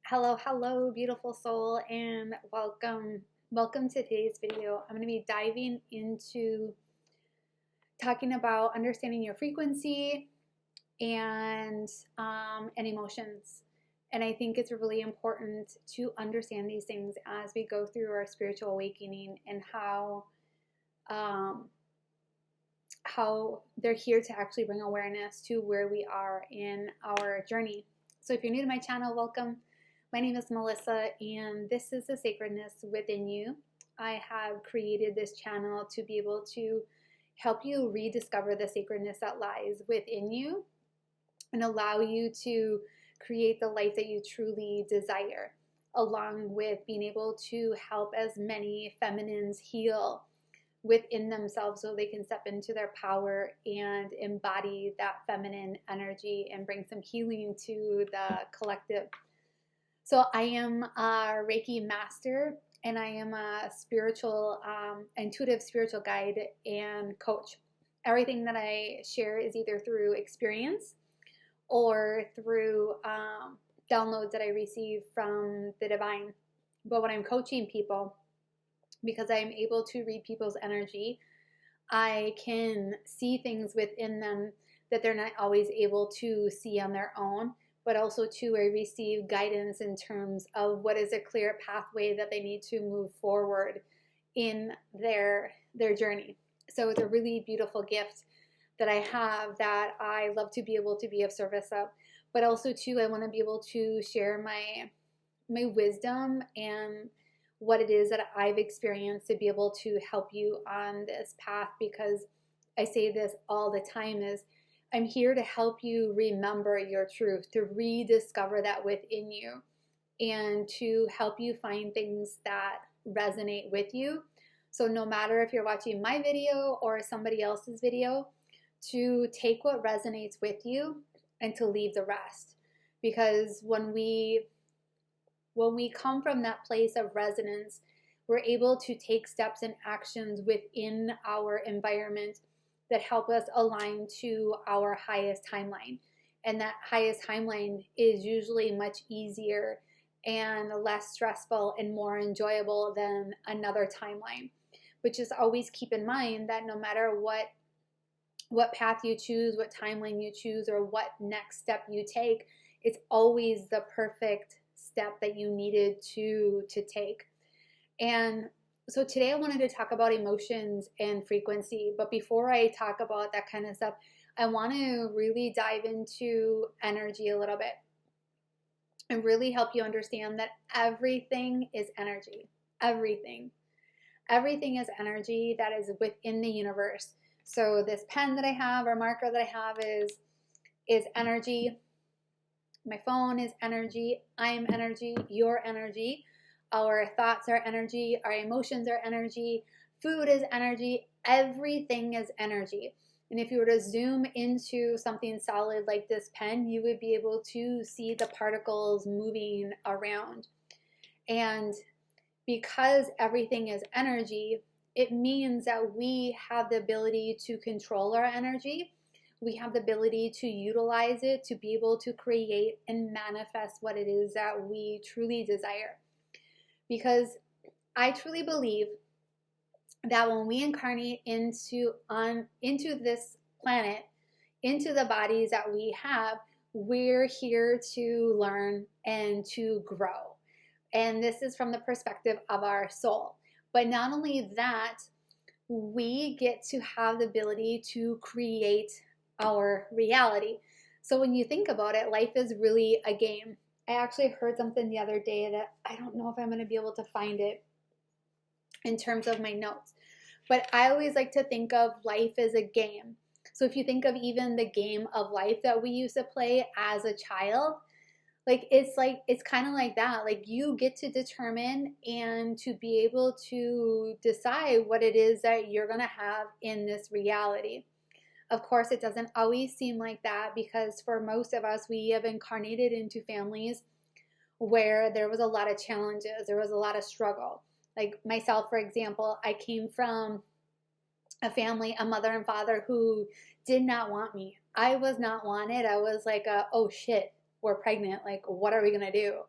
Hello, beautiful soul, and welcome to today's video. I'm going to be diving into talking about understanding your frequency and emotions. And I think it's really important to understand these things as we go through our spiritual awakening and um, how they're here to actually bring awareness to where we are in our journey. So if you're new to my channel, welcome. My name is Melissa, and this is the sacredness within you. I have created this channel to be able to help you rediscover the sacredness that lies within you and allow you to create the life that you truly desire, along with being able to help as many feminines heal within themselves so they can step into their power and embody that feminine energy and bring some healing to the collective. So I am a Reiki master, and I am a intuitive spiritual guide and coach. Everything that I share is either through experience or through downloads that I receive from the divine. But when I'm coaching people, because I'm able to read people's energy, I can see things within them that they're not always able to see on their own, but also too, I receive guidance in terms of what is a clear pathway that they need to move forward in their journey. So it's a really beautiful gift that I have that I love to be able to be of service of. But also too, I want to be able to share my wisdom and what it is that I've experienced to be able to help you on this path, because I say this all the time is I'm here to help you remember your truth, to rediscover that within you, and to help you find things that resonate with you. So no matter if you're watching my video or somebody else's video, to take what resonates with you and to leave the rest. Because when we come from that place of resonance, we're able to take steps and actions within our environment that help us align to our highest timeline. And that highest timeline is usually much easier and less stressful and more enjoyable than another timeline. But just always keep in mind that no matter what path you choose, what timeline you choose, or what next step you take, it's always the perfect step that you needed to take. And so today I wanted to talk about emotions and frequency. But before I talk about that kind of stuff, I want to really dive into energy a little bit and really help you understand that everything is energy. Everything is energy that is within the universe. So this pen that I have or marker that I have is energy. My phone is energy. I'm energy. You're energy. Our thoughts are energy. Our emotions are energy. Food is energy. Everything is energy. And if you were to zoom into something solid like this pen, you would be able to see the particles moving around. And because everything is energy, it means that we have the ability to control our energy. We have the ability to utilize it to be able to create and manifest what it is that we truly desire. Because I truly believe that when we incarnate into this planet, into the bodies that we have, we're here to learn and to grow. And this is from the perspective of our soul. But not only that, we get to have the ability to create our reality. So when you think about it, life is really a game. I actually heard something the other day that I don't know if I'm going to be able to find it in terms of my notes, but I always like to think of life as a game. So if you think of even the game of life that we used to play as a child, it's kind of like that. Like you get to determine and to be able to decide what it is that you're going to have in this reality. Of course, it doesn't always seem like that, because for most of us, we have incarnated into families where there was a lot of challenges, there was a lot of struggle. Like myself, for example, I came from a family, a mother and father who did not want me. I was not wanted. I was like, oh shit, we're pregnant. Like, what are we going to do?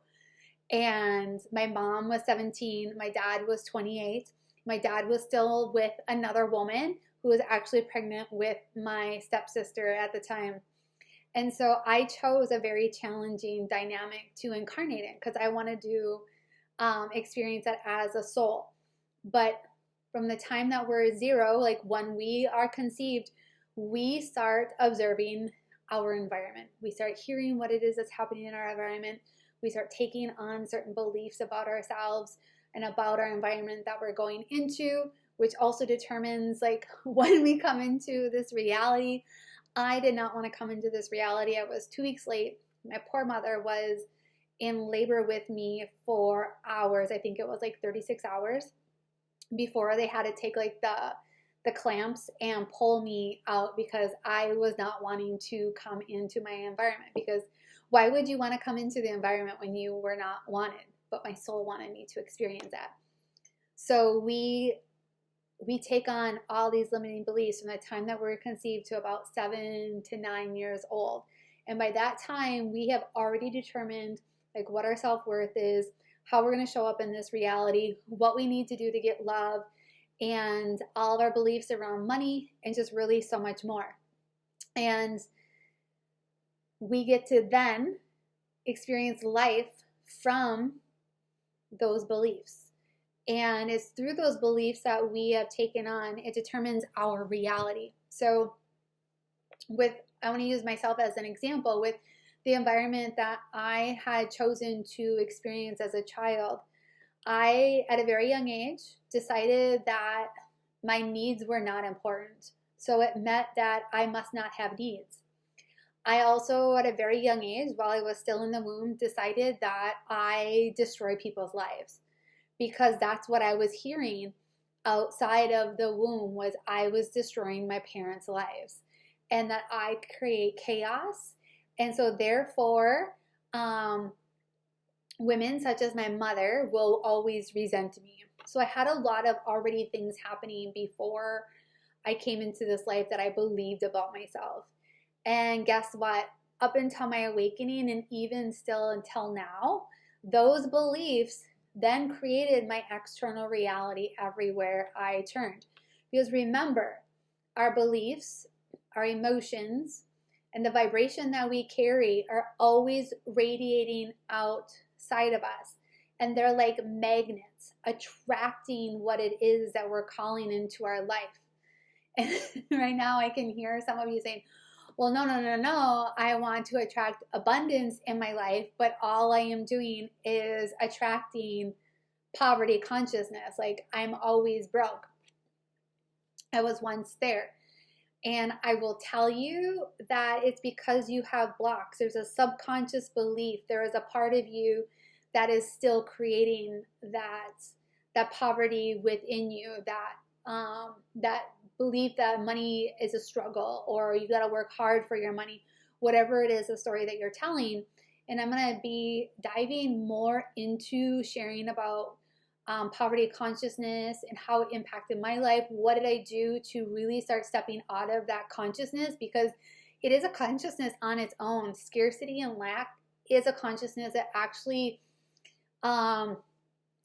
And my mom was 17, my dad was 28. My dad was still with another woman who was actually pregnant with my stepsister at the time. And so I chose a very challenging dynamic to incarnate in because I wanted to experience that as a soul. But from the time that we're 0, like when we are conceived, we start observing our environment. We start hearing what it is that's happening in our environment. We start taking on certain beliefs about ourselves and about our environment that we're going into, which also determines like when we come into this reality. I did not want to come into this reality. I was 2 weeks late. My poor mother was in labor with me for hours. I think it was like 36 hours before they had to take like the clamps and pull me out because I was not wanting to come into my environment. Because why would you want to come into the environment when you were not wanted? But my soul wanted me to experience that. So we take on all these limiting beliefs from the time that we're conceived to about 7 to 9 years old. And by that time, we have already determined like what our self-worth is, how we're going to show up in this reality, what we need to do to get love, and all of our beliefs around money, and just really so much more. And we get to then experience life from those beliefs. And it's through those beliefs that we have taken on, it determines our reality. So I want to use myself as an example with the environment that I had chosen to experience as a child. I, at a very young age, decided that my needs were not important. So it meant that I must not have needs. I also, at a very young age, while I was still in the womb, decided that I destroy people's lives, because that's what I was hearing outside of the womb, was I was destroying my parents' lives and that I create chaos. And so therefore, women such as my mother will always resent me. So I had a lot of already things happening before I came into this life that I believed about myself. And guess what? Up until my awakening, and even still until now, those beliefs then created my external reality everywhere I turned. Because remember, our beliefs, our emotions, and the vibration that we carry are always radiating outside of us. And they're like magnets, attracting what it is that we're calling into our life. And right now I can hear some of you saying, well, no, I want to attract abundance in my life, but all I am doing is attracting poverty consciousness. Like, I'm always broke. I was once there. And I will tell you that it's because you have blocks. There's a subconscious belief. There is a part of you that is still creating that poverty within you, that belief that money is a struggle, or you got to work hard for your money, whatever it is, the story that you're telling. And I'm going to be diving more into sharing about poverty consciousness and how it impacted my life. What did I do to really start stepping out of that consciousness? Because it is a consciousness on its own. Scarcity and lack is a consciousness that actually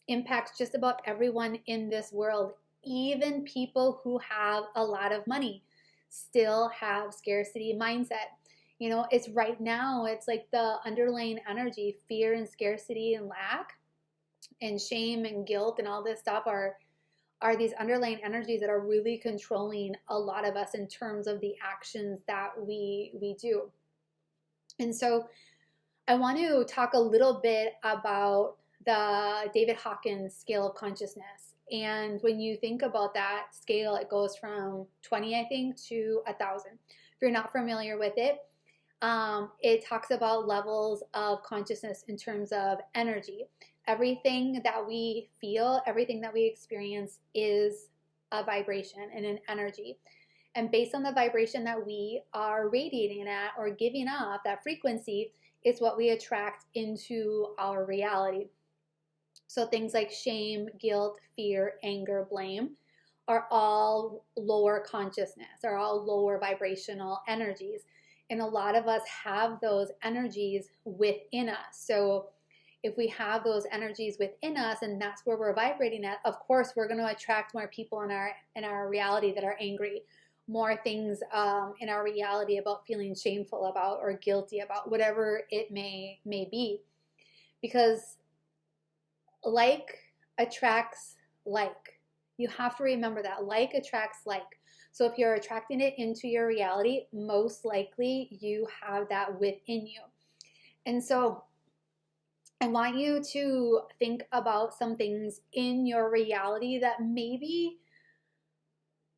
impacts just about everyone in this world. Even people who have a lot of money still have scarcity mindset. You know, it's right now, it's like the underlying energy, fear and scarcity and lack and shame and guilt and all this stuff are these underlying energies that are really controlling a lot of us in terms of the actions that we do. And so I want to talk a little bit about the David Hawkins scale of consciousness. And when you think about that scale, it goes from 20, I think, to 1,000. If you're not familiar with it, it talks about levels of consciousness in terms of energy. Everything that we feel, everything that we experience is a vibration and an energy. And based on the vibration that we are radiating at or giving off, that frequency is what we attract into our reality. So things like shame, guilt, fear, anger, blame are all lower consciousness, are all lower vibrational energies. And a lot of us have those energies within us. So if we have those energies within us and that's where we're vibrating at, of course we're going to attract more people in our reality that are angry, more things in our reality about feeling shameful about or guilty about, whatever it may be. Because like attracts like. You have to remember that like attracts like. So if you're attracting it into your reality, most likely you have that within you. And so I want you to think about some things in your reality that maybe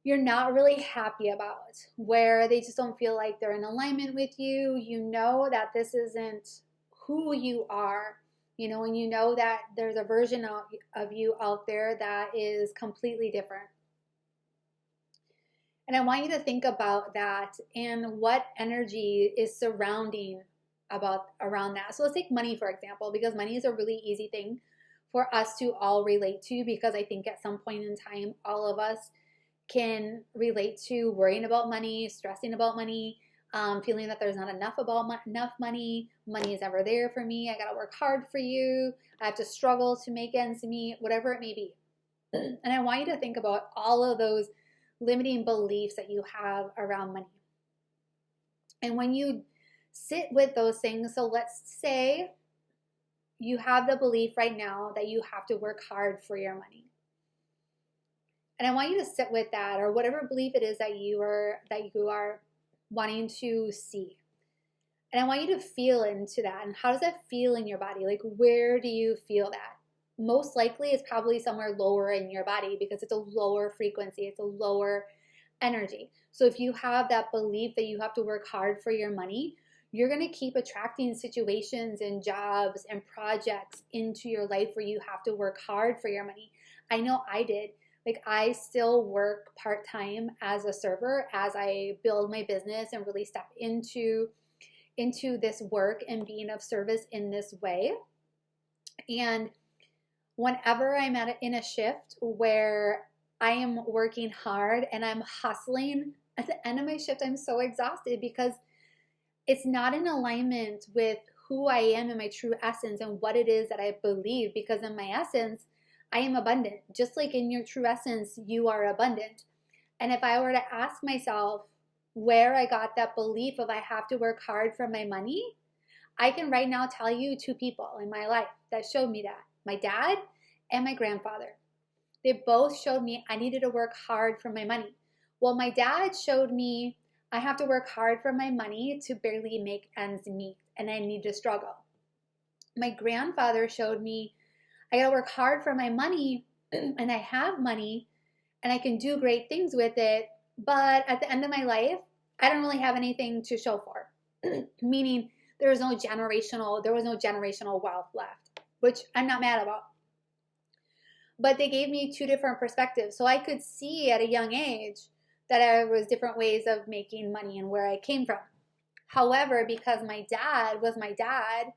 you're not really happy about, where they just don't feel like they're in alignment with you. You know that this isn't who you are, you know, and you know that there's a version of you out there that is completely different. And I want you to think about that and what energy is surrounding around that. So let's take money, for example, because money is a really easy thing for us to all relate to, because I think at some point in time, all of us can relate to worrying about money, stressing about money, feeling that there's not enough money. Money is never there for me. I got to work hard for you. I have to struggle to make ends meet, whatever it may be. And I want you to think about all of those limiting beliefs that you have around money. And when you sit with those things, so let's say you have the belief right now that you have to work hard for your money. And I want you to sit with that, or whatever belief it is that you are wanting to see. And I want you to feel into that. And how does that feel in your body? Like, where do you feel that? Most likely it's probably somewhere lower in your body, because it's a lower frequency, it's a lower energy. So if you have that belief that you have to work hard for your money, you're going to keep attracting situations and jobs and projects into your life where you have to work hard for your money. I know I did. Like, I still work part-time as a server as I build my business and really step into this work and being of service in this way. And whenever I'm in a shift where I am working hard and I'm hustling, at the end of my shift, I'm so exhausted because it's not in alignment with who I am in my true essence and what it is that I believe. Because in my essence, I am abundant. Just like in your true essence, you are abundant. And if I were to ask myself where I got that belief of I have to work hard for my money, I can right now tell you two people in my life that showed me that. My dad and my grandfather. They both showed me I needed to work hard for my money. Well, my dad showed me I have to work hard for my money to barely make ends meet, and I need to struggle. My grandfather showed me I gotta work hard for my money, and I have money, and I can do great things with it, but at the end of my life, I don't really have anything to show for. Meaning there was no generational wealth left, which I'm not mad about. But they gave me two different perspectives. So I could see at a young age that there was different ways of making money and where I came from. However, because my dad was my dad,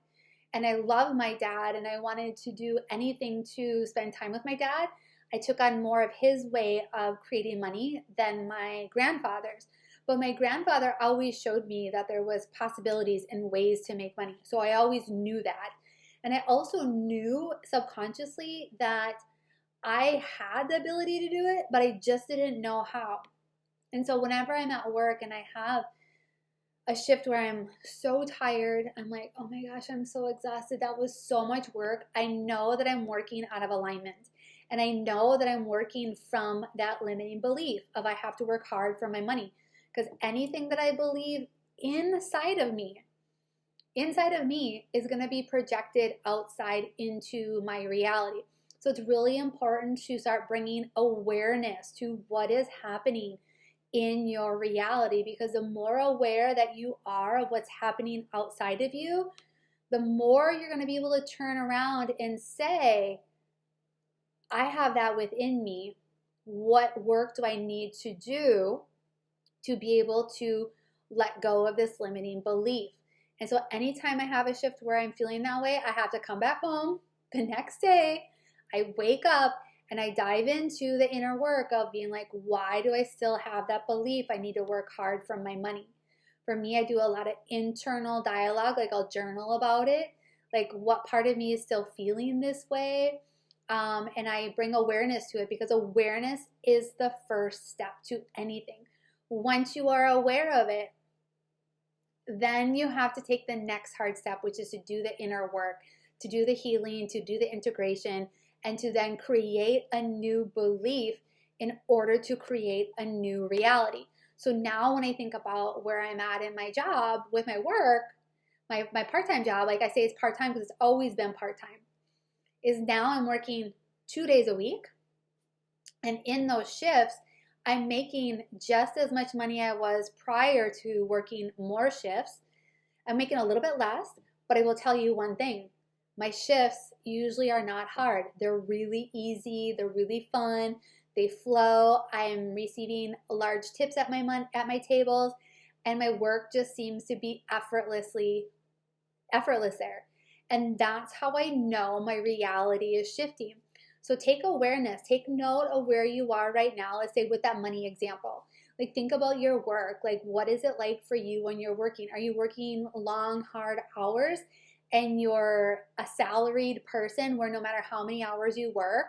and I loved my dad, and I wanted to do anything to spend time with my dad, I took on more of his way of creating money than my grandfather's. But my grandfather always showed me that there was possibilities and ways to make money. So I always knew that. And I also knew subconsciously that I had the ability to do it, but I just didn't know how. And so whenever I'm at work and I have a shift where I'm so tired, I'm like, oh my gosh, I'm so exhausted. That was so much work. I know that I'm working out of alignment. And I know that I'm working from that limiting belief of I have to work hard for my money. Because anything that I believe inside of me is going to be projected outside into my reality. So it's really important to start bringing awareness to what is happening in your reality, because the more aware that you are of what's happening outside of you, the more you're going to be able to turn around and say, I have that within me. What work do I need to do to be able to let go of this limiting belief? And so anytime I have a shift where I'm feeling that way, I have to come back home the next day. I wake up and I dive into the inner work of being like, why do I still have that belief I need to work hard for my money? For me, I do a lot of internal dialogue. Like, I'll journal about it. Like, what part of me is still feeling this way? And I bring awareness to it, because awareness is the first step to anything. Once you are aware of it, then you have to take the next hard step, which is to do the inner work, to do the healing, to do the integration, and to then create a new belief in order to create a new reality. So now when I think about where I'm at in my job with my work, my part-time job, like I say, it's part-time because it's always been part-time, is now I'm working 2 days a week. And in those shifts, I'm making just as much money I was prior to working more shifts. I'm making a little bit less, but I will tell you one thing. My shifts usually are not hard. They're really easy. They're really fun. They flow. I'm receiving large tips at my tables, and my work just seems to be effortless there. And that's how I know my reality is shifting. So take awareness, take note of where you are right now. Let's say with that money example, like think about your work. Like, what is it like for you when you're working? Are you working long, hard hours and you're a salaried person where no matter how many hours you work,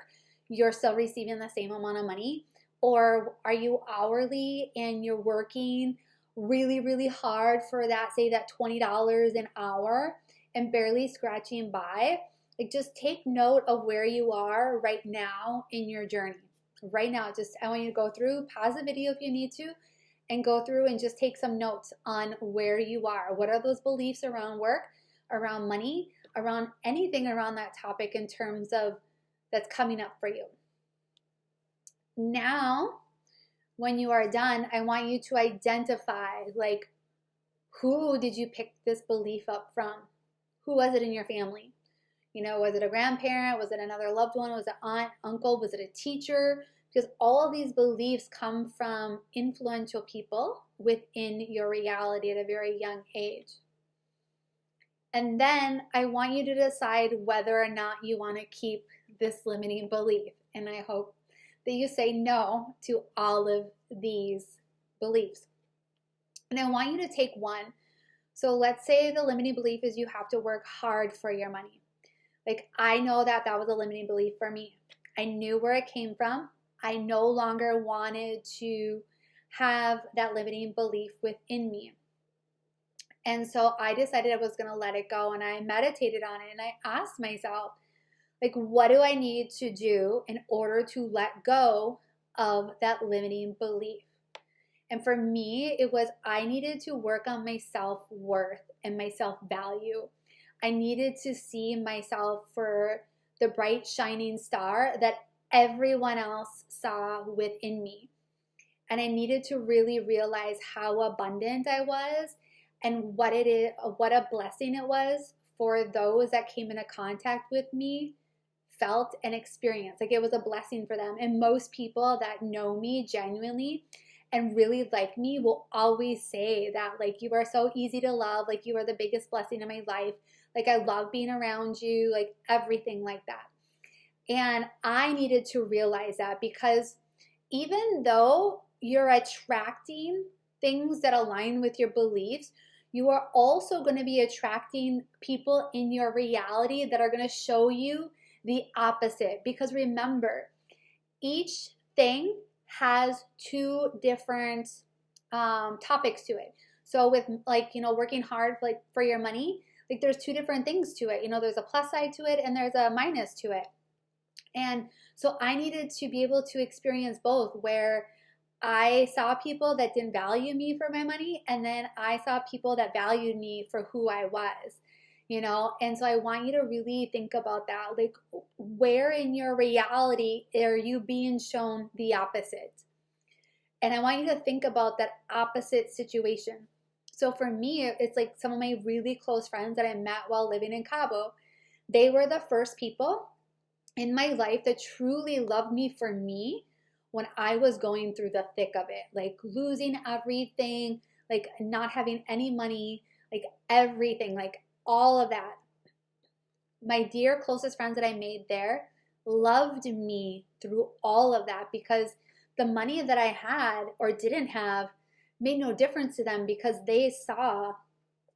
you're still receiving the same amount of money? Or are you hourly and you're working really, really hard for that, say that $20 an hour and barely scratching by? Like, just take note of where you are right now in your journey. Right now, I want you to go through, pause the video if you need to, and go through and just take some notes on where you are. What are those beliefs around work, around money, around anything around that topic in terms of that's coming up for you. Now, when you are done, I want you to identify, like, who did you pick this belief up from? Who was it in your family? You know, was it a grandparent? Was it another loved one? Was it aunt, uncle? Was it a teacher? Because all of these beliefs come from influential people within your reality at a very young age. And then I want you to decide whether or not you want to keep this limiting belief. And I hope that you say no to all of these beliefs. And I want you to take one. So let's say the limiting belief is you have to work hard for your money. Like, I know that was a limiting belief for me. I knew where it came from. I no longer wanted to have that limiting belief within me. And so I decided I was going to let it go, and I meditated on it, and I asked myself, like, what do I need to do in order to let go of that limiting belief? And for me, it was I needed to work on my self-worth and my self-value. I needed to see myself for the bright, shining star that everyone else saw within me. And I needed to really realize how abundant I was and what a blessing it was for those that came into contact with me, felt and experienced. Like, it was a blessing for them. And most people that know me genuinely and really like me will always say that, like, you are so easy to love, like, you are the biggest blessing in my life. Like, I love being around you, like, everything like that. And I needed to realize that, because even though you're attracting things that align with your beliefs, you are also going to be attracting people in your reality that are going to show you the opposite. Because remember, each thing has two different topics to it. So with, like, you know, working hard, like, for your money, like, there's two different things to it. You know, there's a plus side to it and there's a minus to it. And so I needed to be able to experience both, where I saw people that didn't value me for my money, and then I saw people that valued me for who I was, you know. And so I want you to really think about that. Like, where in your reality are you being shown the opposite? And I want you to think about that opposite situation. So for me, it's like some of my really close friends that I met while living in Cabo. They were the first people in my life that truly loved me for me when I was going through the thick of it, like losing everything, like not having any money, like everything, like all of that. My dear closest friends that I made there loved me through all of that, because the money that I had or didn't have made no difference to them, because they saw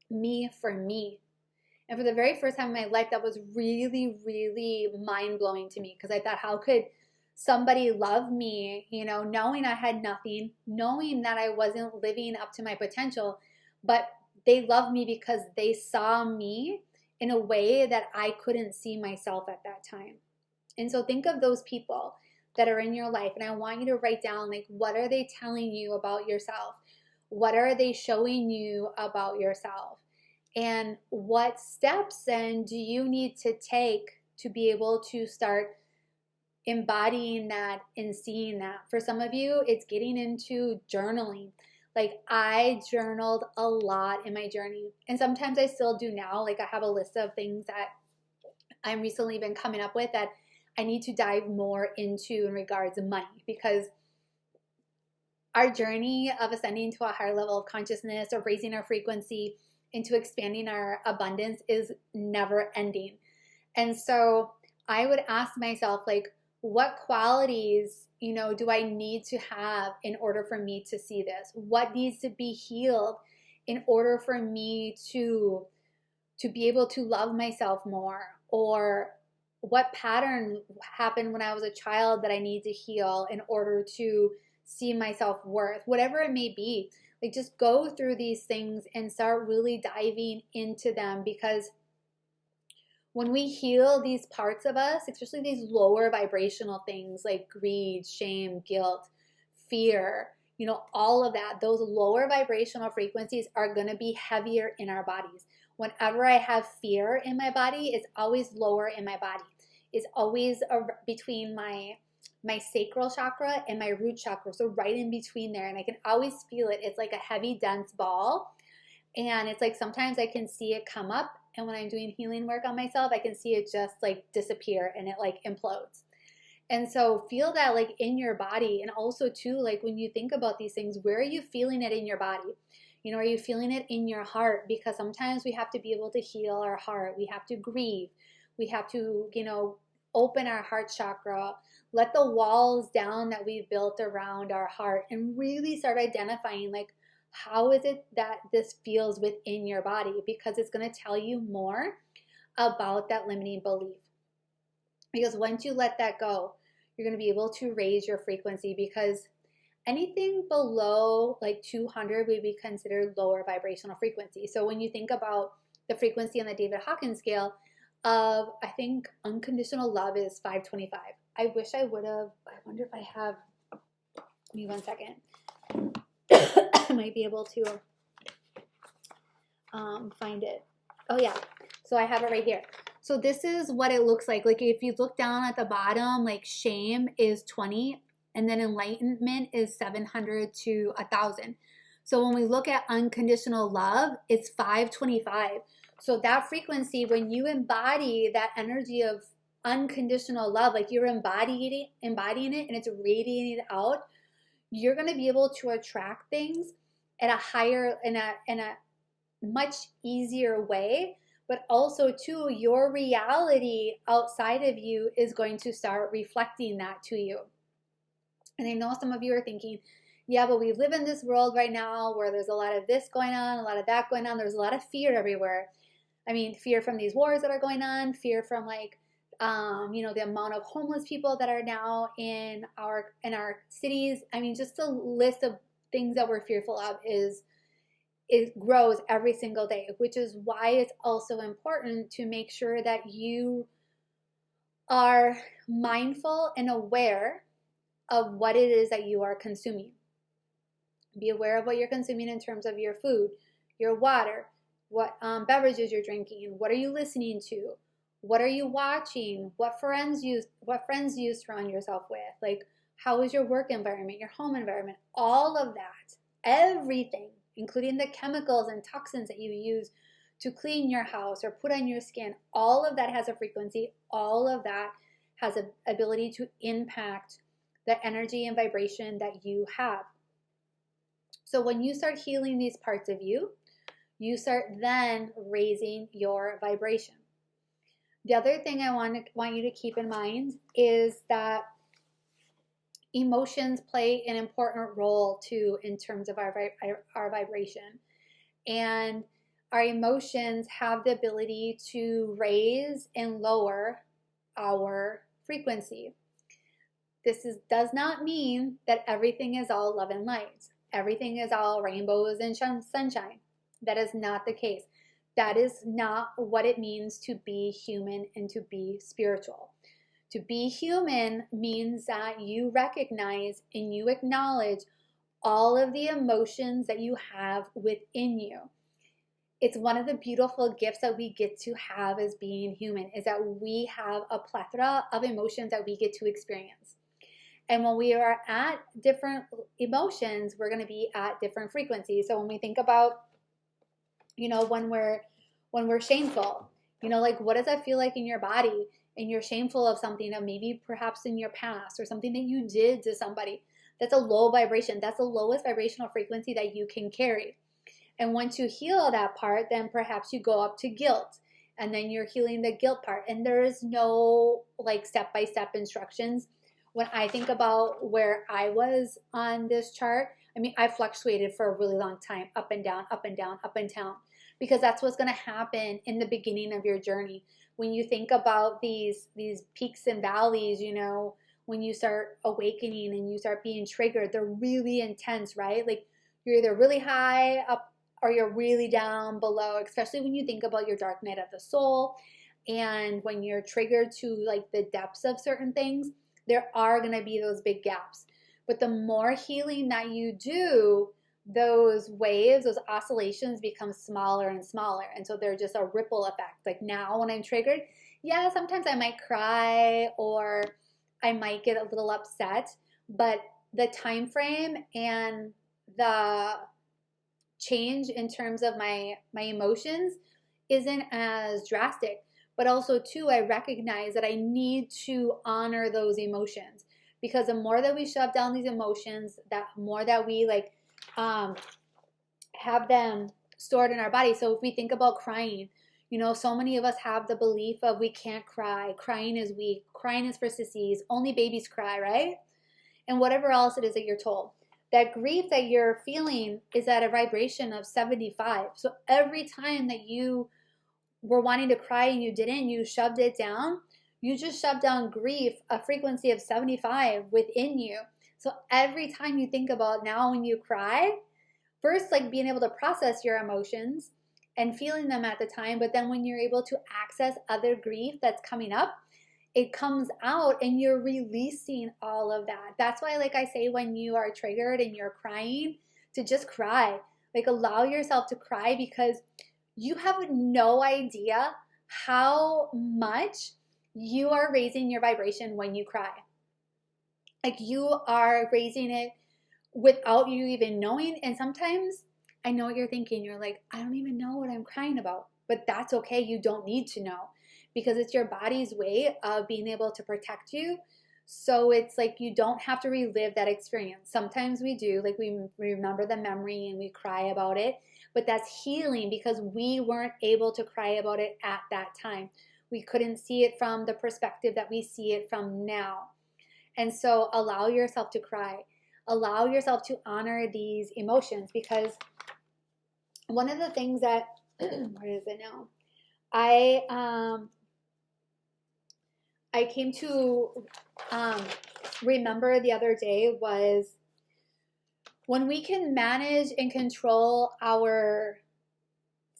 me for me. And for the very first time in my life, that was really, really mind-blowing to me, because I thought, how could somebody love me, you know, knowing I had nothing, knowing that I wasn't living up to my potential, but they loved me because they saw me in a way that I couldn't see myself at that time. And so think of those people that are in your life, and I want you to write down, like, what are they telling you about yourself? What are they showing you about yourself? And what steps then do you need to take to be able to start embodying that and seeing that? For some of you, it's getting into journaling. Like, I journaled a lot in my journey, and sometimes I still do now. Like, I have a list of things that I'm recently been coming up with that I need to dive more into in regards to money, because our journey of ascending to a higher level of consciousness, or raising our frequency into expanding our abundance, is never ending. And so I would ask myself, like, what qualities, you know, do I need to have in order for me to see this? What needs to be healed in order for me to be able to love myself more? Or what pattern happened when I was a child that I need to heal in order to see my self-worth? Whatever it may be, like, just go through these things and start really diving into them, because when we heal these parts of us, especially these lower vibrational things like greed, shame, guilt, fear, you know, all of that, those lower vibrational frequencies are going to be heavier in our bodies. Whenever I have fear in my body, it's always lower in my body. It's always between my sacral chakra and my root chakra, so right in between there, and I can always feel it. It's like a heavy, dense ball, and it's like sometimes I can see it come up, and when I'm doing healing work on myself, I can see it just like disappear, and it like implodes. And so feel that, like, in your body. And also too, like, when you think about these things, where are you feeling it in your body? You know, are you feeling it in your heart? Because sometimes we have to be able to heal our heart. We have to grieve. We have to, you know, open our heart chakra, let the walls down that we've built around our heart, and really start identifying, like, how is it that this feels within your body? Because it's going to tell you more about that limiting belief. Because once you let that go, you're going to be able to raise your frequency, because anything below like 200 would be considered lower vibrational frequency. So when you think about the frequency on the David Hawkins scale of, I think unconditional love is 525. I wish I would have, I wonder if I have, give me one second. I might be able to find it. Oh yeah, so I have it right here. So this is what it looks like. Like, if you look down at the bottom, like, shame is 20, and then enlightenment is 700 to 1,000. So when we look at unconditional love, it's 525. So that frequency, when you embody that energy of unconditional love, like you're embodying it and it's radiating it out, you're going to be able to attract things at a higher, in a much easier way. But also too, your reality outside of you is going to start reflecting that to you. And I know some of you are thinking, yeah, but we live in this world right now where there's a lot of this going on, a lot of that going on. There's a lot of fear everywhere. I mean, fear from these wars that are going on, fear from, like, you know, the amount of homeless people that are now in our cities. I mean, just a list of things that we're fearful of it grows every single day, which is why it's also important to make sure that you are mindful and aware of what it is that you are consuming. Be aware of what you're consuming in terms of your food, your water, what beverages you're drinking, what are you listening to, what are you watching, what friends you surround yourself with, like, how is your work environment, your home environment, all of that, everything, including the chemicals and toxins that you use to clean your house or put on your skin, all of that has a frequency, all of that has an ability to impact the energy and vibration that you have. So when you start healing these parts of you, you start then raising your vibration. The other thing I want you to keep in mind is that emotions play an important role too in terms of our vibration. And our emotions have the ability to raise and lower our frequency. Does not mean that everything is all love and light. Everything is all rainbows and sunshine. That is not the case. That is not what it means to be human and to be spiritual. To be human means that you recognize and you acknowledge all of the emotions that you have within you. It's one of the beautiful gifts that we get to have as being human, is that we have a plethora of emotions that we get to experience. And when we are at different emotions, we're going to be at different frequencies. So when we think about, when we're shameful, like what does that feel like in your body? And you're shameful of something that maybe perhaps in your past or something that you did to somebody. That's a low vibration. That's the lowest vibrational frequency that you can carry. And once you heal that part, then perhaps you go up to guilt. And then you're healing the guilt part. And there is no like step-by-step instructions. When I think about where I was on this chart, I fluctuated for a really long time, up and down, up and down, up and down. Because that's what's going to happen in the beginning of your journey. When you think about these peaks and valleys, when you start awakening and you start being triggered, they're really intense, right? Like you're either really high up or you're really down below, especially when you think about your dark night of the soul. And when you're triggered to like the depths of certain things, there are going to be those big gaps. But the more healing that you do, those waves, those oscillations become smaller and smaller. And so they're just a ripple effect. Like now when I'm triggered, yeah, sometimes I might cry or I might get a little upset, but the time frame and the change in terms of my emotions isn't as drastic. But also too, I recognize that I need to honor those emotions, because the more that we shove down these emotions, that more that we have them stored in our body. So if we think about crying, so many of us have the belief of we can't cry. Crying is weak. Crying is for sissies. Only babies cry, right? And whatever else it is that you're told. That grief that you're feeling is at a vibration of 75. So every time that you were wanting to cry and you didn't, you shoved it down, you just shoved down grief, a frequency of 75 within you. So every time you think about now when you cry, first like being able to process your emotions and feeling them at the time, but then when you're able to access other grief that's coming up, it comes out and you're releasing all of that. That's why, like I say, when you are triggered and you're crying, to just cry. Like allow yourself to cry, because you have no idea how much you are raising your vibration when you cry. Like you are raising it without you even knowing. And sometimes I know what you're thinking. You're like, I don't even know what I'm crying about. But that's okay. You don't need to know, because it's your body's way of being able to protect you. So it's like you don't have to relive that experience. Sometimes we do, like we remember the memory and we cry about it, but that's healing because we weren't able to cry about it at that time. We couldn't see it from the perspective that we see it from now. And so allow yourself to cry. Allow yourself to honor these emotions, because one of the things that, where is it now? I came to remember the other day was when we can manage and control our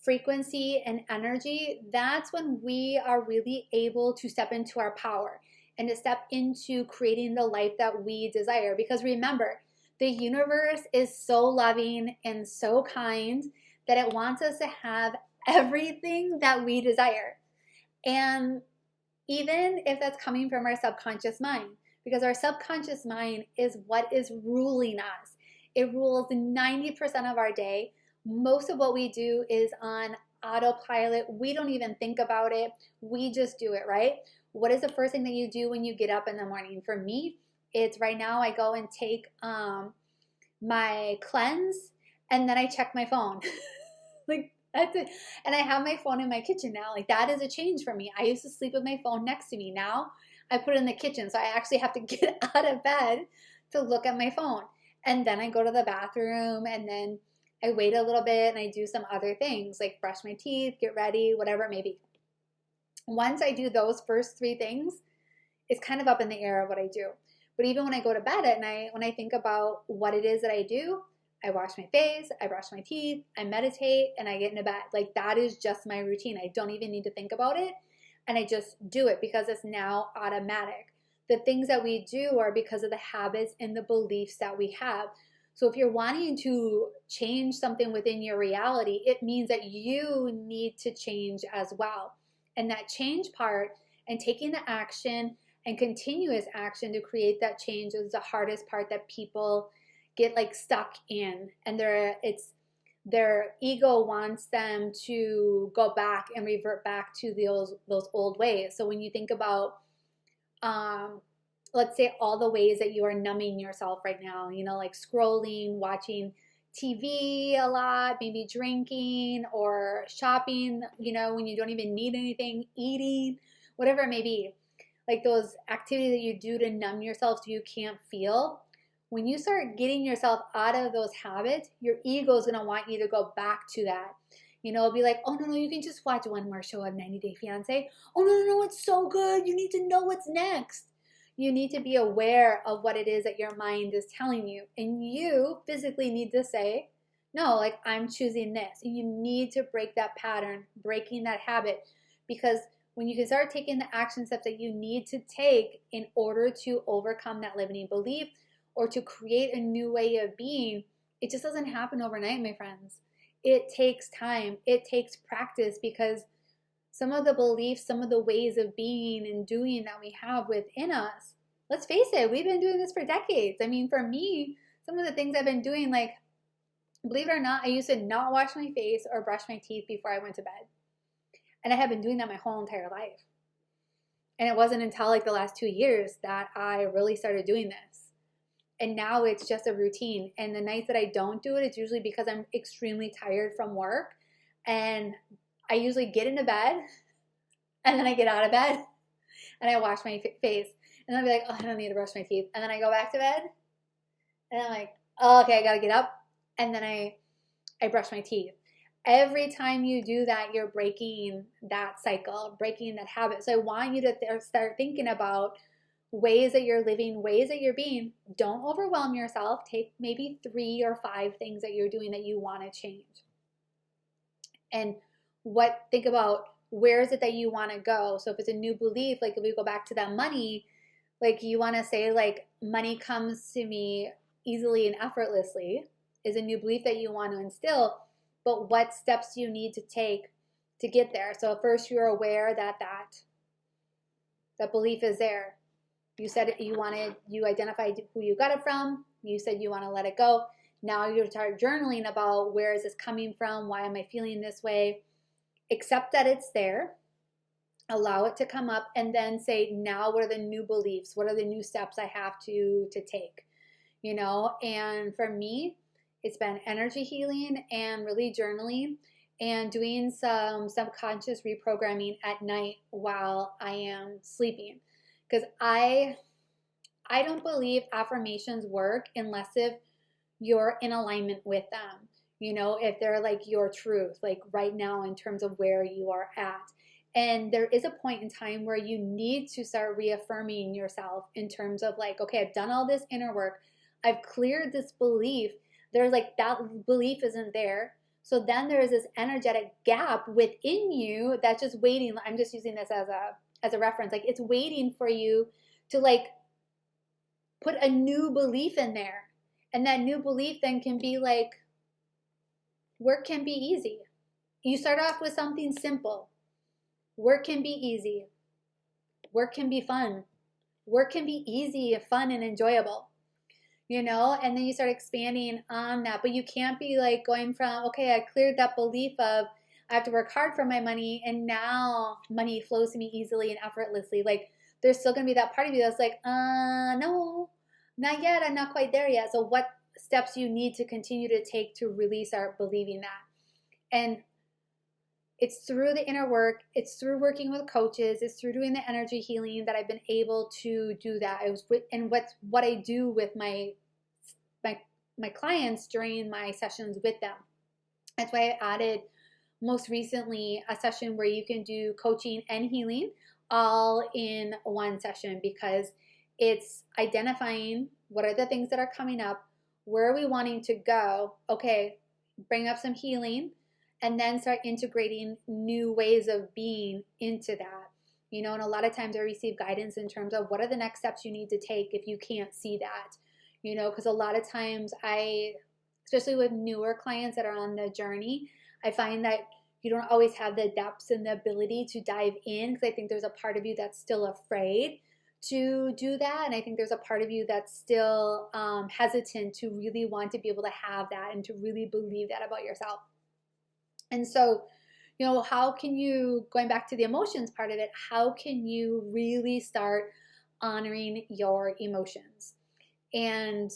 frequency and energy, that's when we are really able to step into our power and to step into creating the life that we desire. Because remember, the universe is so loving and so kind that it wants us to have everything that we desire. And even if that's coming from our subconscious mind, because our subconscious mind is what is ruling us. It rules 90% of our day. Most of what we do is on autopilot. We don't even think about it. We just do it, right? What is the first thing that you do when you get up in the morning? For me, it's right now I go and take my cleanse, and then I check my phone. Like, that's it. And I have my phone in my kitchen now. Like, that is a change for me. I used to sleep with my phone next to me. Now I put it in the kitchen. So I actually have to get out of bed to look at my phone. And then I go to the bathroom, and then I wait a little bit and I do some other things like brush my teeth, get ready, whatever it may be. Once I do those first 3 things, it's kind of up in the air of what I do. But even when I go to bed at night, when I think about what it is that I do, I wash my face, I brush my teeth, I meditate, and I get into bed. Like that is just my routine. I don't even need to think about it. And I just do it because it's now automatic. The things that we do are because of the habits and the beliefs that we have. So if you're wanting to change something within your reality, it means that you need to change as well. And that change part and taking the action and continuous action to create that change is the hardest part that people get like stuck in, and their ego wants them to go back and revert back to those old ways. So when you think about let's say all the ways that you are numbing yourself right now, you know, like scrolling, watching TV a lot, maybe drinking or shopping, you know, when you don't even need anything, eating, whatever it may be, like those activities that you do to numb yourself so you can't feel. When you start getting yourself out of those habits, your ego is going to want you to go back to that. You know, it'll be like, oh, no, you can just watch one more show of 90 Day Fiancé. Oh, no, it's so good. You need to know what's next. You need to be aware of what it is that your mind is telling you. And you physically need to say, no, like I'm choosing this. And you need to break that pattern, breaking that habit. Because when you can start taking the action steps that you need to take in order to overcome that limiting belief, or to create a new way of being, it just doesn't happen overnight, my friends. It takes time. It takes practice, because some of the beliefs, some of the ways of being and doing that we have within us, let's face it, we've been doing this for decades. I mean, for me, some of the things I've been doing, like, believe it or not, I used to not wash my face or brush my teeth before I went to bed. And I have been doing that my whole entire life. And it wasn't until like the last 2 years that I really started doing this. And now it's just a routine. And the nights that I don't do it, it's usually because I'm extremely tired from work. And I usually get into bed, and then I get out of bed, and I wash my face. And I'll be like, oh, I don't need to brush my teeth. And then I go back to bed, and I'm like, oh, okay, I got to get up. And then I brush my teeth. Every time you do that, you're breaking that cycle, breaking that habit. So I want you to start thinking about ways that you're living, ways that you're being. Don't overwhelm yourself. Take maybe 3 or 5 things that you're doing that you want to change. And think about where is it that you want to go. So if it's a new belief, like if we go back to that money, like you want to say like money comes to me easily and effortlessly is a new belief that you want to instill. But what steps do you need to take to get there? So first you're aware that belief is there. You said you identified who you got it from. You said you want to let it go. Now you start journaling about where is this coming from? Why am I feeling this way? Accept that it's there. Allow it to come up, and then say, now what are the new beliefs? What are the new steps I have to take? You know, and for me, it's been energy healing and really journaling and doing some subconscious reprogramming at night while I am sleeping. Because I don't believe affirmations work unless if you're in alignment with them. You know, if they're like your truth, like right now in terms of where you are at. And there is a point in time where you need to start reaffirming yourself in terms of like, okay, I've done all this inner work. I've cleared this belief. There's like that belief isn't there. So then there is this energetic gap within you that's just waiting. I'm just using this as a reference. Like it's waiting for you to like put a new belief in there. And that new belief then can be like, work can be easy. You start off with something simple. Work can be easy. Work can be fun. Work can be easy and fun and enjoyable. You know, and then you start expanding on that. But you can't be like going from, okay, I cleared that belief of I have to work hard for my money, and now money flows to me easily and effortlessly. Like there's still going to be that part of you that's like, no, not yet. I'm not quite there yet. So what steps you need to continue to take to really start believing that? And it's through the inner work. It's through working with coaches. It's through doing the energy healing that I've been able to do that. And what I do with my clients during my sessions with them. That's why I added most recently a session where you can do coaching and healing all in one session, because it's identifying what are the things that are coming up, where are we wanting to go, okay, bring up some healing, and then start integrating new ways of being into that. You know, and a lot of times I receive guidance in terms of what are the next steps you need to take if you can't see that, you know, because a lot of times especially with newer clients that are on the journey, I find that you don't always have the depths and the ability to dive in, because I think there's a part of you that's still afraid to do that. And I think there's a part of you that's still hesitant to really want to be able to have that and to really believe that about yourself. And so, you know, how can you, going back to the emotions part of it, how can you really start honoring your emotions? And,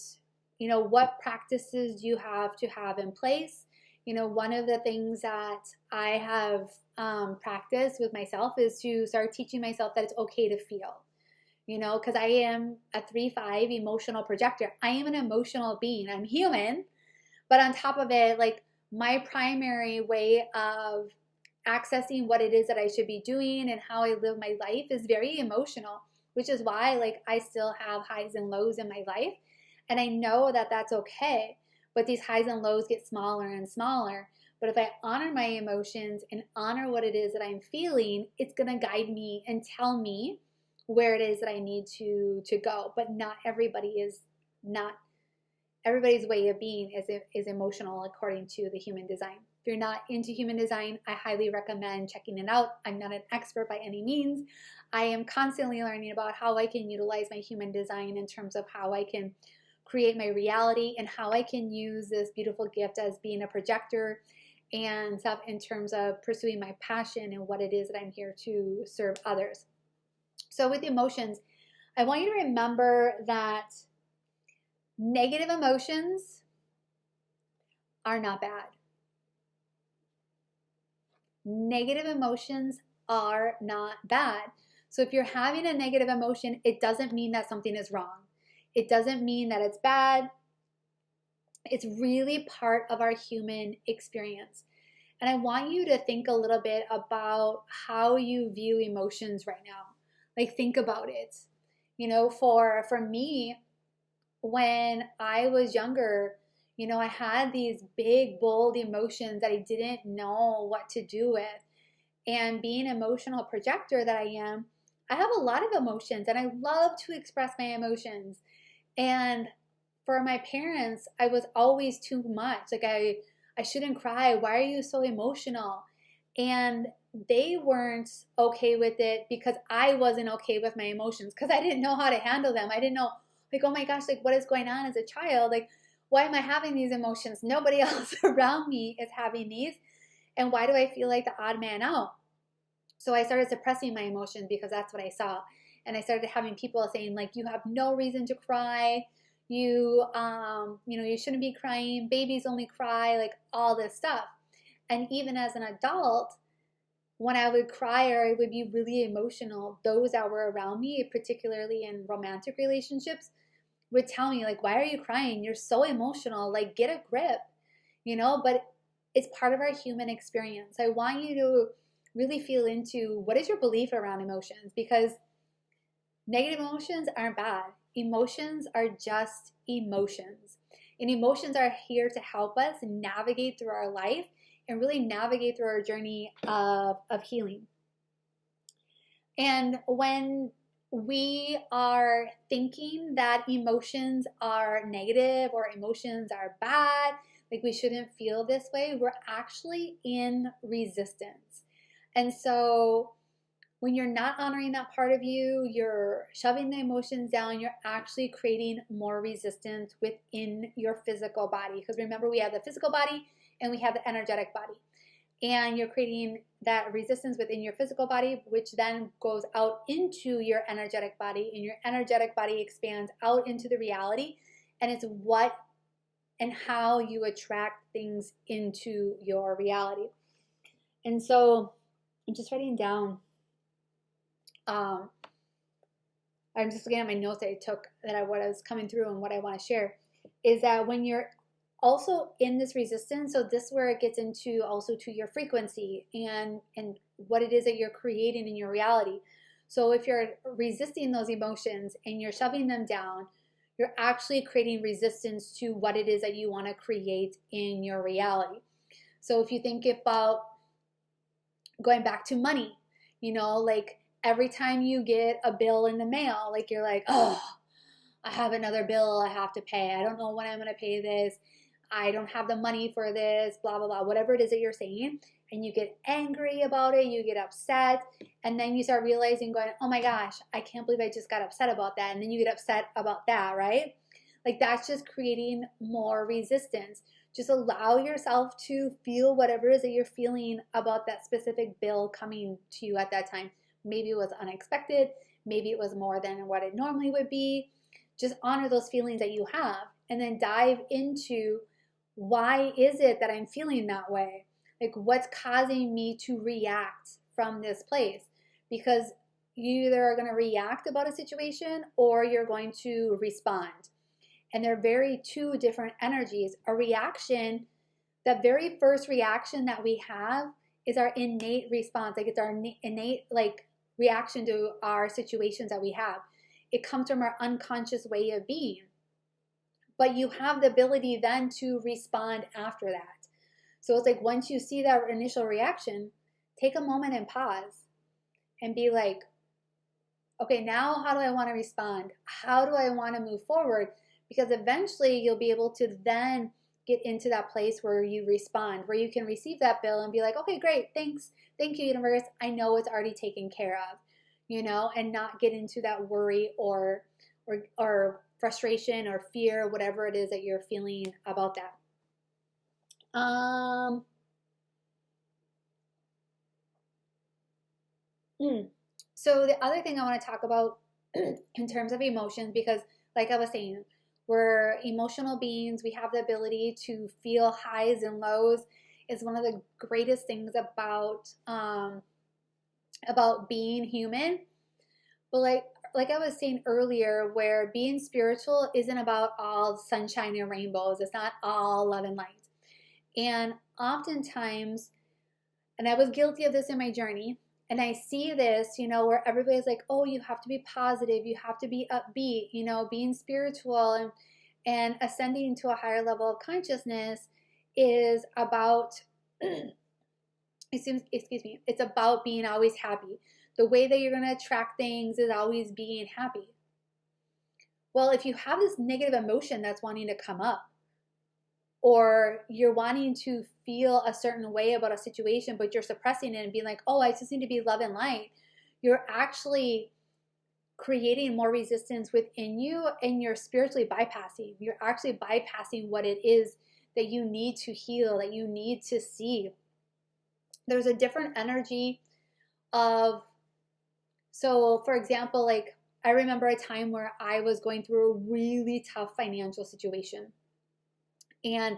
you know, what practices do you have to have in place? You know, one of the things that I have practiced with myself is to start teaching myself that it's okay to feel, you know, because I am a 3/5 emotional projector. I am an emotional being. I'm human. But on top of it, like, my primary way of accessing what it is that I should be doing and how I live my life is very emotional, which is why, like, I still have highs and lows in my life. And I know that that's okay. But these highs and lows get smaller and smaller. But if I honor my emotions and honor what it is that I'm feeling, it's going to guide me and tell me where it is that I need to go. But everybody's way of being is emotional according to the human design. If you're not into human design, I highly recommend checking it out. I'm not an expert by any means. I am constantly learning about how I can utilize my human design in terms of how I can create my reality and how I can use this beautiful gift as being a projector and stuff in terms of pursuing my passion and what it is that I'm here to serve others. So with emotions, I want you to remember that negative emotions are not bad. Negative emotions are not bad. So if you're having a negative emotion, it doesn't mean that something is wrong. It doesn't mean that it's bad. It's really part of our human experience. And I want you to think a little bit about how you view emotions right now. Like, think about it. You know, for me, when I was younger, you know, I had these big, bold emotions that I didn't know what to do with. And being an emotional projector that I am, I have a lot of emotions and I love to express my emotions. And for my parents, I was always too much. Like, I shouldn't cry. Why are you so emotional? And they weren't okay with it because I wasn't okay with my emotions, because I didn't know how to handle them. I didn't know, like, oh my gosh, like, what is going on as a child? Like, why am I having these emotions? Nobody else around me is having these. And why do I feel like the odd man out? So I started suppressing my emotions because that's what I saw. And I started having people saying, like, you have no reason to cry. You shouldn't be crying. Babies only cry, like, all this stuff. And even as an adult, when I would cry or I would be really emotional, those that were around me, particularly in romantic relationships, would tell me, like, why are you crying? You're so emotional. Like, get a grip, you know? But it's part of our human experience. I want you to really feel into what is your belief around emotions, because negative emotions aren't bad. Emotions are just emotions. And emotions are here to help us navigate through our life and really navigate through our journey of healing. And when we are thinking that emotions are negative or emotions are bad, like, we shouldn't feel this way, we're actually in resistance. And so when you're not honoring that part of you, you're shoving the emotions down, you're actually creating more resistance within your physical body. Because remember, we have the physical body and we have the energetic body. And you're creating that resistance within your physical body, which then goes out into your energetic body, and your energetic body expands out into the reality. And it's what and how you attract things into your reality. And so I'm just writing down, I'm just looking at my notes that I took, what I was coming through and what I want to share, is that when you're also in this resistance, so this is where it gets into also to your frequency and what it is that you're creating in your reality. So if you're resisting those emotions and you're shoving them down, you're actually creating resistance to what it is that you want to create in your reality. So if you think about going back to money, you know, like every time you get a bill in the mail, like you're like, oh, I have another bill I have to pay. I don't know when I'm going to pay this. I don't have the money for this, blah, blah, blah, whatever it is that you're saying. And you get angry about it, you get upset, and then you start realizing going, oh my gosh, I can't believe I just got upset about that. And then you get upset about that, right? Like that's just creating more resistance. Just allow yourself to feel whatever it is that you're feeling about that specific bill coming to you at that time. Maybe it was unexpected. Maybe it was more than what it normally would be. Just honor those feelings that you have and then dive into why is it that I'm feeling that way? Like what's causing me to react from this place? Because you either are going to react about a situation or you're going to respond. And they're very two different energies. A reaction, the very first reaction that we have is our innate response. Like it's our innate like reaction to our situations that we have. It comes from our unconscious way of being. But you have the ability then to respond after that. So it's like once you see that initial reaction, take a moment and pause and be like, okay, now how do I want to respond? How do I want to move forward? Because eventually you'll be able to then get into that place where you respond, where you can receive that bill and be like, okay, great, thanks. Thank you, universe. I know it's already taken care of, you know, and not get into that worry or frustration or fear, whatever it is that you're feeling about that. So the other thing I want to talk about in terms of emotions, because like I was saying, we're emotional beings. We have the ability to feel highs and lows. Is one of the greatest things about being human. But like I was saying earlier, where being spiritual isn't about all sunshine and rainbows. It's not all love and light. And oftentimes, and I was guilty of this in my journey, and I see this, you know, where everybody's like, oh, you have to be positive, you have to be upbeat, you know, being spiritual and ascending to a higher level of consciousness is about, excuse me, it's about being always happy. The way that you're going to attract things is always being happy. Well, if you have this negative emotion that's wanting to come up, or you're wanting to feel a certain way about a situation, but you're suppressing it and being like, oh, I just need to be love and light, you're actually creating more resistance within you and you're spiritually bypassing. You're actually bypassing what it is that you need to heal, that you need to see. There's a different energy of, so for example, like I remember a time where I was going through a really tough financial situation. And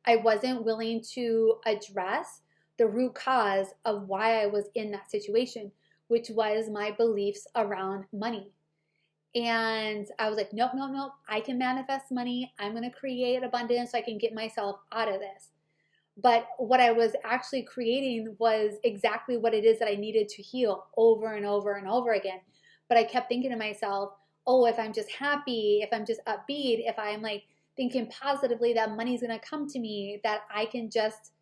I wasn't willing to address the root cause of why I was in that situation, which was my beliefs around money. And I was like, nope, nope, nope. I can manifest money. I'm going to create abundance so I can get myself out of this. But what I was actually creating was exactly what it is that I needed to heal over and over and over again. But I kept thinking to myself, oh, if I'm just happy, if I'm just upbeat, if I'm like thinking positively that money's going to come to me, that I can just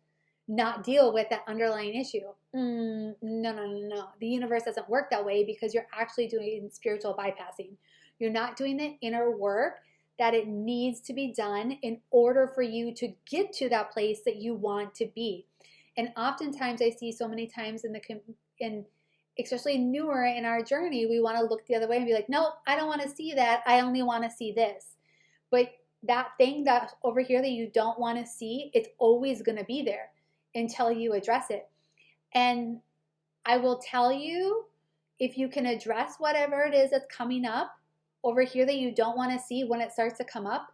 not deal with that underlying issue. No. The universe doesn't work that way because you're actually doing spiritual bypassing. You're not doing the inner work that it needs to be done in order for you to get to that place that you want to be. And oftentimes I see so many times in especially newer in our journey, we want to look the other way and be like, nope, I don't want to see that. I only want to see this. But that thing that's over here that you don't want to see, it's always going to be there until you address it. And I will tell you, if you can address whatever it is that's coming up over here that you don't want to see when it starts to come up,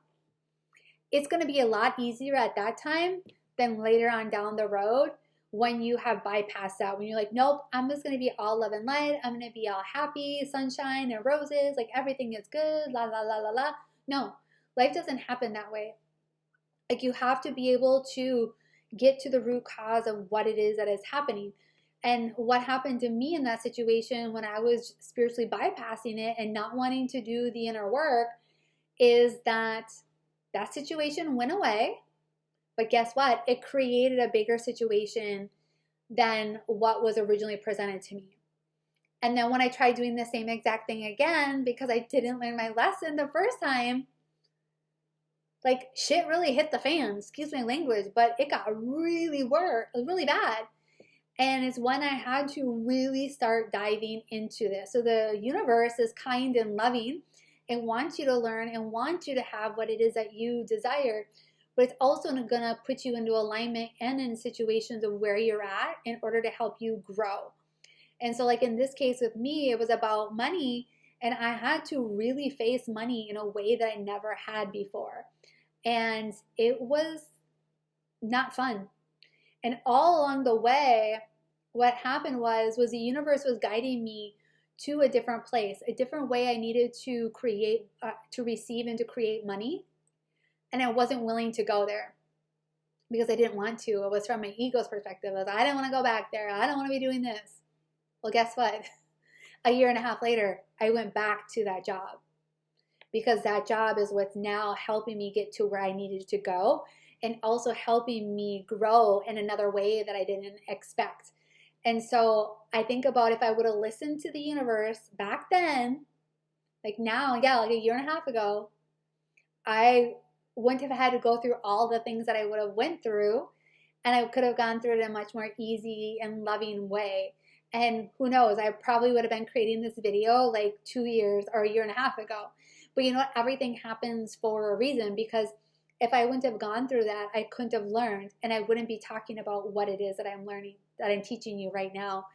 it's going to be a lot easier at that time than later on down the road when you have bypassed that, when you're like, nope, I'm just going to be all love and light. I'm going to be all happy, sunshine and roses, like everything is good, la, la, la, la, la. No, life doesn't happen that way. Like, you have to be able to get to the root cause of what it is that is happening. And what happened to me in that situation when I was spiritually bypassing it and not wanting to do the inner work is that that situation went away. But guess what? It created a bigger situation than what was originally presented to me. And then when I tried doing the same exact thing again, because I didn't learn my lesson the first time, like, shit really hit the fan, excuse my language, but it got really bad. And it's when I had to really start diving into this. So the universe is kind and loving and wants you to learn and wants you to have what it is that you desire. But it's also going to put you into alignment and in situations of where you're at in order to help you grow. And so, like in this case with me, it was about money, and I had to really face money in a way that I never had before. And it was not fun. And all along the way, what happened was the universe was guiding me to a different place, a different way I needed to create, to receive and to create money. And I wasn't willing to go there because I didn't want to. It was from my ego's perspective. I didn't want to go back there. I don't want to be doing this. Well, guess what? A year and a half later, I went back to that job because that job is what's now helping me get to where I needed to go and also helping me grow in another way that I didn't expect. And so I think about if I would have listened to the universe back then, like now, yeah, like a year and a half ago, I wouldn't have had to go through all the things that I would have went through, and I could have gone through it in a much more easy and loving way. And who knows, I probably would have been creating this video like 2 years or a year and a half ago. But you know what? Everything happens for a reason, because if I wouldn't have gone through that, I couldn't have learned, and I wouldn't be talking about what it is that I'm learning, that I'm teaching you right now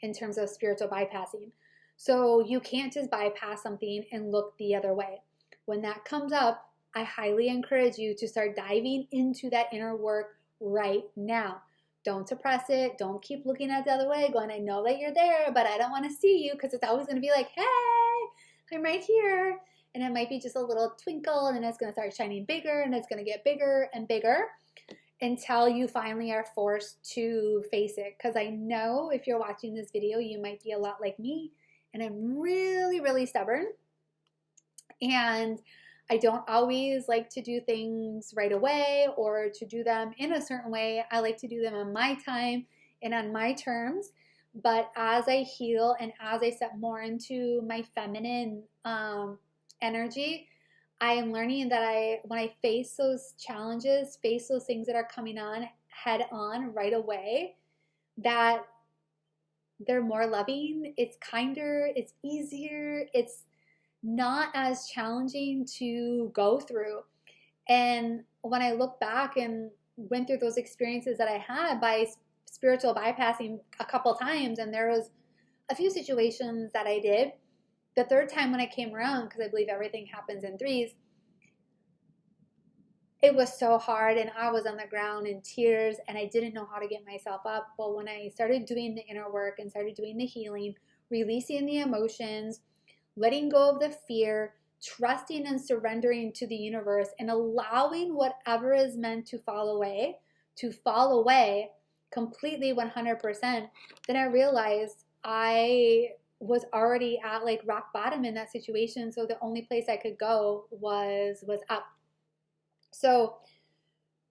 in terms of spiritual bypassing. So you can't just bypass something and look the other way. When that comes up, I highly encourage you to start diving into that inner work right now. Don't suppress it. Don't keep looking at the other way going, I know that you're there, but I don't want to see you, because it's always going to be like, hey, I'm right here. And it might be just a little twinkle, and then it's going to start shining bigger, and it's going to get bigger and bigger until you finally are forced to face it. Because I know if you're watching this video, you might be a lot like me, and I'm really, really stubborn. And I don't always like to do things right away or to do them in a certain way. I like to do them on my time and on my terms. But as I heal and as I step more into my feminine energy, I am learning that when I face those challenges, face those things that are coming on head on right away, that they're more loving, it's kinder, it's easier, it's not as challenging to go through. And when I look back and went through those experiences that I had by spiritual bypassing a couple times, and there was a few situations that I did, the third time when I came around, because I believe everything happens in threes, it was so hard, and I was on the ground in tears, and I didn't know how to get myself up. But when I started doing the inner work and started doing the healing, releasing the emotions, letting go of the fear, trusting and surrendering to the universe, and allowing whatever is meant to fall away completely 100%, then I realized I was already at like rock bottom in that situation. So the only place I could go was up. So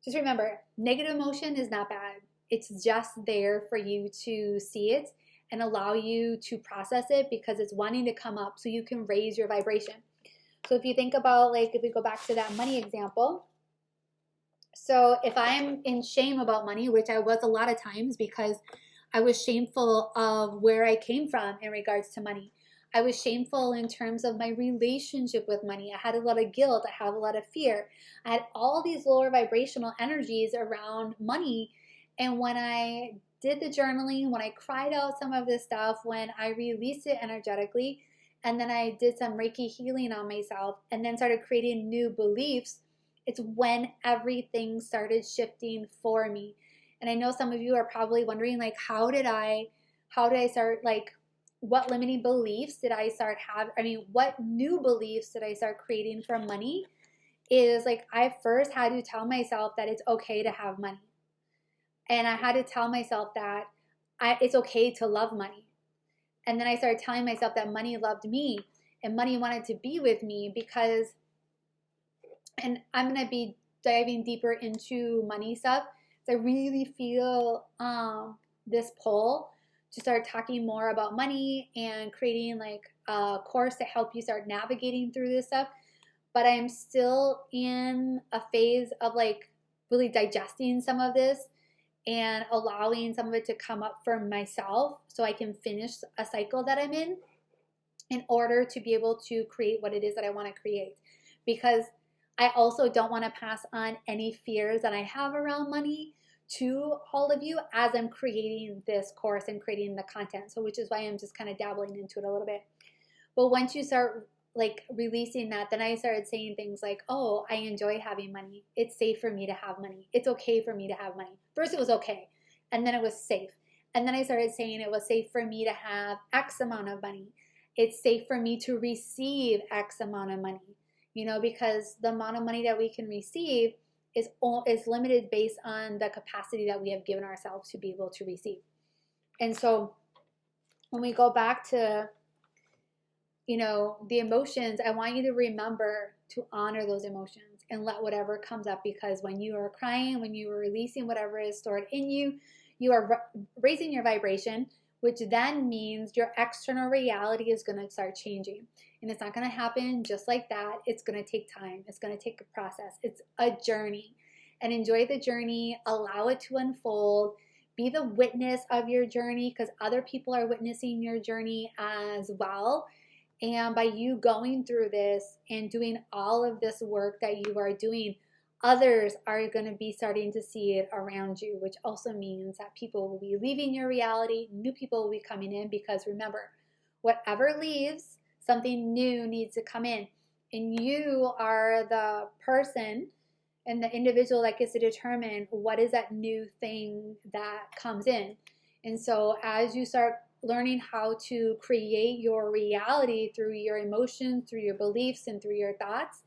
just remember, negative emotion is not bad. It's just there for you to see it and allow you to process it, because it's wanting to come up so you can raise your vibration. So if you think about, like, if we go back to that money example, so if I'm in shame about money, which I was a lot of times because I was shameful of where I came from in regards to money. I was shameful in terms of my relationship with money. I had a lot of guilt. I had a lot of fear. I had all these lower vibrational energies around money. And when I did the journaling, when I cried out some of this stuff, when I released it energetically, and then I did some Reiki healing on myself and then started creating new beliefs, it's when everything started shifting for me. And I know some of you are probably wondering, like, how did I start, like, what limiting beliefs did I start what new beliefs did I start creating from money? is like I first had to tell myself that it's okay to have money. And I had to tell myself that it's okay to love money. And then I started telling myself that money loved me and money wanted to be with me because, and I'm going to be diving deeper into money stuff. So I really feel this pull to start talking more about money and creating like a course to help you start navigating through this stuff. But I'm still in a phase of like really digesting some of this and allowing some of it to come up for myself so I can finish a cycle that I'm in order to be able to create what it is that I want to create. Because I also don't want to pass on any fears that I have around money to all of you as I'm creating this course and creating the content. So which is why I'm just kind of dabbling into it a little bit. But once you start like releasing that, then I started saying things like, oh, I enjoy having money. It's safe for me to have money. It's okay for me to have money. First it was okay, and then it was safe. And then I started saying it was safe for me to have X amount of money. It's safe for me to receive X amount of money, you know, because the amount of money that we can receive is limited based on the capacity that we have given ourselves to be able to receive. And so when we go back to, you know, the emotions, I want you to remember to honor those emotions and let whatever comes up, because when you are crying, when you are releasing whatever is stored in you, you are raising your vibration, which then means your external reality is going to start changing. And it's not going to happen just like that. It's going to take time. It's going to take a process. It's a journey. And enjoy the journey. Allow it to unfold. Be the witness of your journey, because other people are witnessing your journey as well. And by you going through this and doing all of this work that you are doing, others are going to be starting to see it around you, which also means that people will be leaving your reality, new people will be coming in, because remember, whatever leaves, something new needs to come in. And you are the person and the individual that gets to determine what is that new thing that comes in. And so as you start learning how to create your reality through your emotions, through your beliefs, and through your thoughts,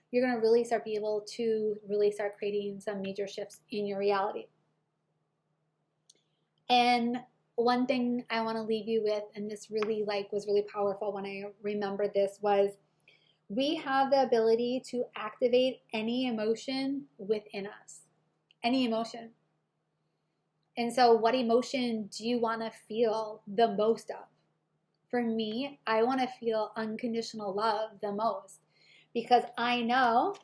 you're going to really start be able to really start creating some major shifts in your reality. And one thing I want to leave you with, and this really was really powerful when I remembered this, was we have the ability to activate any emotion within us, any emotion. And so what emotion do you want to feel the most of? For me, I want to feel unconditional love the most, because I know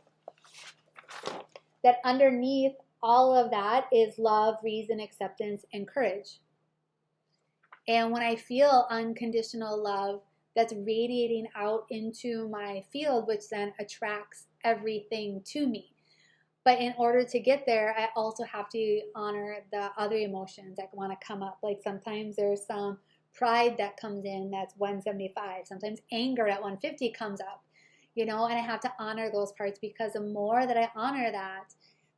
that underneath all of that is love, reason, acceptance, and courage. And when I feel unconditional love, that's radiating out into my field, which then attracts everything to me. But in order to get there, I also have to honor the other emotions that want to come up. Like sometimes there's some pride that comes in that's 175. Sometimes anger at 150 comes up, you know, and I have to honor those parts, because the more that I honor that,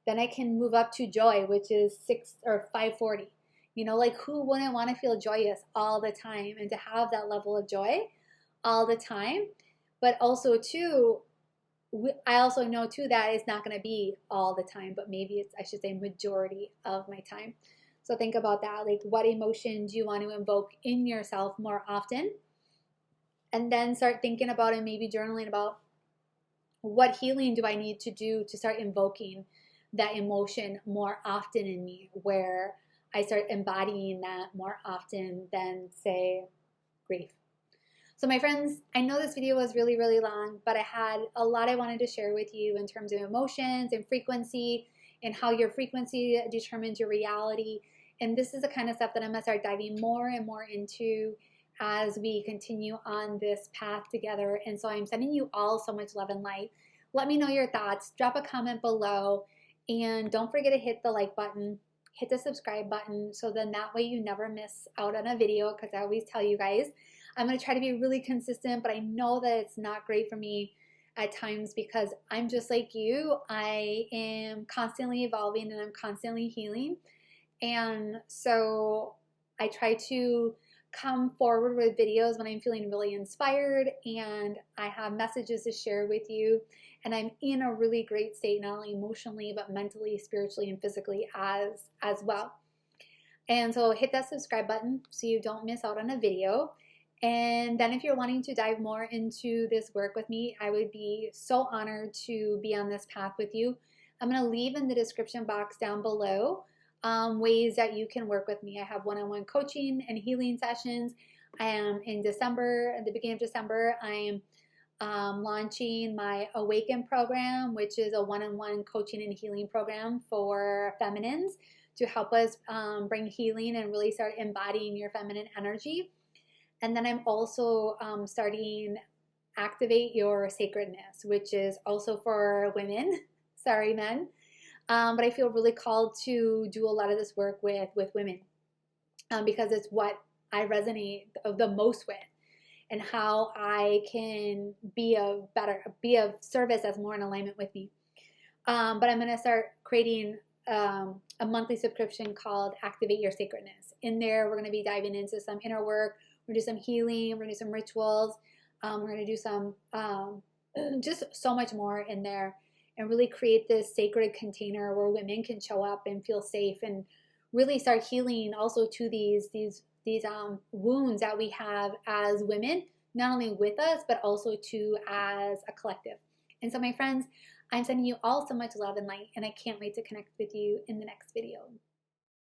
then I can move up to joy, which is 540. You know, like who wouldn't want to feel joyous all the time and to have that level of joy all the time? But also too, I also know too that it's not going to be all the time, but maybe it's, I should say, majority of my time. So think about that. Like, what emotion do you want to invoke in yourself more often? And then start thinking about and maybe journaling about what healing do I need to do to start invoking that emotion more often in me, where I start embodying that more often than, say, grief. So my friends, I know this video was really, really long, but I had a lot I wanted to share with you in terms of emotions and frequency and how your frequency determines your reality. And this is the kind of stuff that I'm going to start diving more and more into as we continue on this path together. And so I'm sending you all so much love and light. Let me know your thoughts. Drop a comment below. And don't forget to hit the like button. Hit the subscribe button, so then that way you never miss out on a video, because I always tell you guys, I'm going to try to be really consistent, but I know that it's not great for me at times, because I'm just like you. I am constantly evolving and I'm constantly healing. And so I try to come forward with videos when I'm feeling really inspired and I have messages to share with you, and I'm in a really great state, not only emotionally but mentally, spiritually, and physically as well. And so hit that subscribe button so you don't miss out on a video. And then if you're wanting to dive more into this work with me, I would be so honored to be on this path with you. I'm going to leave in the description box down below ways that you can work with me. I have one-on-one coaching and healing sessions. I am in December, at the beginning of December, I am launching my Awaken program, which is a one-on-one coaching and healing program for feminines to help us bring healing and really start embodying your feminine energy. And then I'm also starting Activate Your Sacredness, which is also for women. Sorry, men. But I feel really called to do a lot of this work with women because it's what I resonate the most with, and how I can be of service that's more in alignment with me. But I'm going to start creating a monthly subscription called Activate Your Sacredness. In there, we're going to be diving into some inner work. We're going to do some healing. We're going to do some rituals. We're going to do some just so much more in there, and really create this sacred container where women can show up and feel safe and really start healing also to these wounds that we have as women, not only with us, but also to as a collective. And so my friends, I'm sending you all so much love and light, and I can't wait to connect with you in the next video.